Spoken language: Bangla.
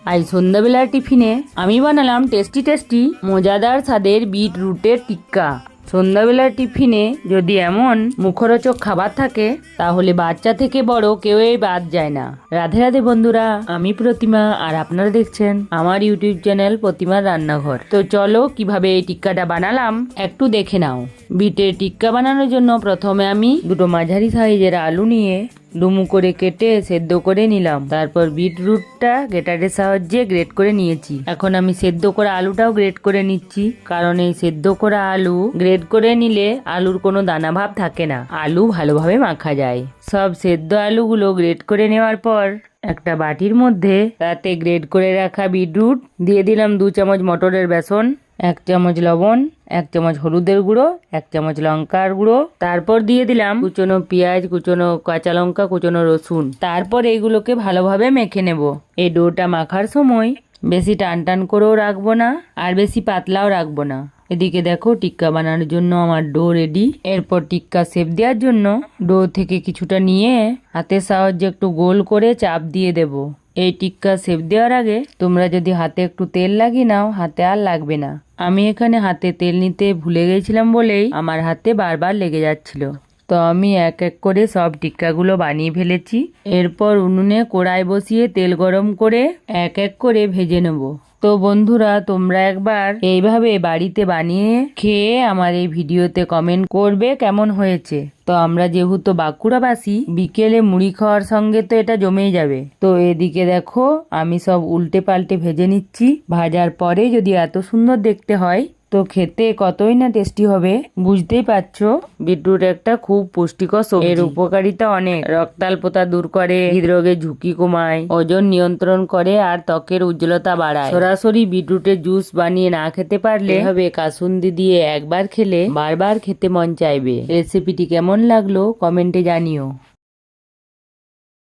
আজ সন্ধ্যাবেলার টিফিনে আমি বানালাম টেস্টি মজাদার স্বাদের বিট রুটের টিক্কা। সন্ধ্যাবেলার টিফিনে যদি এমন মুখরোচক খাবার থাকে তাহলে বাচ্চা থেকে বড় কেউই বাদ যায় না। রাধে রাধে বন্ধুরা, আমি প্রতিমা আর আপনারা দেখছেন আমার ইউটিউব চ্যানেল প্রতিমার রান্নাঘর। তো চলো কিভাবে এই টিক্কাটা বানালাম একটু দেখে নাও। বিটের টিক্কা বানানোর জন্য প্রথমে আমি দুটো মাঝারি সাইজের আলু নিয়ে ডুমু করে কেটে সেদ্ধ করে নিলাম। তারপর বিটরুটটা গ্রেটারের সাহায্যে গ্রেট করে নিয়েছি। এখন আমি সেদ্ধ করা আলুটাও গ্রেট করে নিচ্ছি, কারণ এই সেদ্ধ করা আলু গ্রেট করে নিলে আলুর কোনো দানা ভাব থাকে না, আলু ভালোভাবে মাখা যায়। সব সেদ্ধ আলুগুলো গ্রেট করে নেওয়ার পর একটা বাটির মধ্যে তাতে গ্রেট করে রাখা বিটরুট দিয়ে দিলাম 2 চামচ মটরের বেসন, 1 চামচ লবণ, 1 চামচ হলুদের গুঁড়ো, 1 চামচ লঙ্কার গুঁড়ো, তারপর দিয়ে দিলাম কুচনো পেঁয়াজ, কুচনো কাঁচা লঙ্কা, কুচনো রসুন। তারপর এইগুলোকে ভালোভাবে মেখে নেব। এই ডোটা মাখার সময় বেশি টান করেও রাখবো না আর বেশি পাতলাও রাখবো না। এদিকে দেখো টিক্কা বানানোর জন্য আমার ডো রেডি। এরপর টিক্কা শেপ দেওয়ার জন্য ডো থেকে কিছুটা নিয়ে হাতের সাহায্যে একটু গোল করে চাপ দিয়ে দেব। এই টিক্কা শেপ দেওয়ার আগে তোমরা যদি হাতে একটু তেল লাগিয়ে নাও, হাতে আর লাগবে না। আমি এখানে হাতে তেল নিতে ভুলে গেছিলাম বলেই আমার হাতে বারবার লেগে যাচ্ছিল। তো আমি এক এক করে সব টিক্কাগুলো বানিয়ে ফেলেছি। এরপর উনুনে কড়াই বসিয়ে তেল গরম করে এক এক করে ভেজে নেব। তো বন্ধুরা, তোমরা একবার এইভাবে বাড়িতে বানিয়ে খেয়ে আমার এই ভিডিওতে কমেন্ট করবে কেমন হয়েছে। তো আমরা যেহেতু বাঁকুড়াবাসী, বিকেলে মুড়ি খাওয়ার সঙ্গে তো এটা জমেই যাবে। তো এদিকে দেখো আমি সব উল্টে পাল্টে ভেজে নিচ্ছি। ভাজার পরে যদি এত সুন্দর দেখতে হয় তো খেতে কতই না টেস্টি হবে, বুঝতেই পারছো। বিটরুট একটা খুব পুষ্টিকর সবজি। এর উপকারিতা অনেক। রক্তাল্পতা দূর করে, হৃদরোগের ঝুঁকি কমায়, ওজন নিয়ন্ত্রণ করে আর ত্বকের উজ্জ্বলতা বাড়ায়। সরাসরি বিটরুটের জুস বানিয়ে না খেতে পারলে এভাবে কাসুন্দি দিয়ে একবার খেলে বারবার খেতে মন চাইবে। রেসিপিটি কেমন লাগলো কমেন্টে জানিও।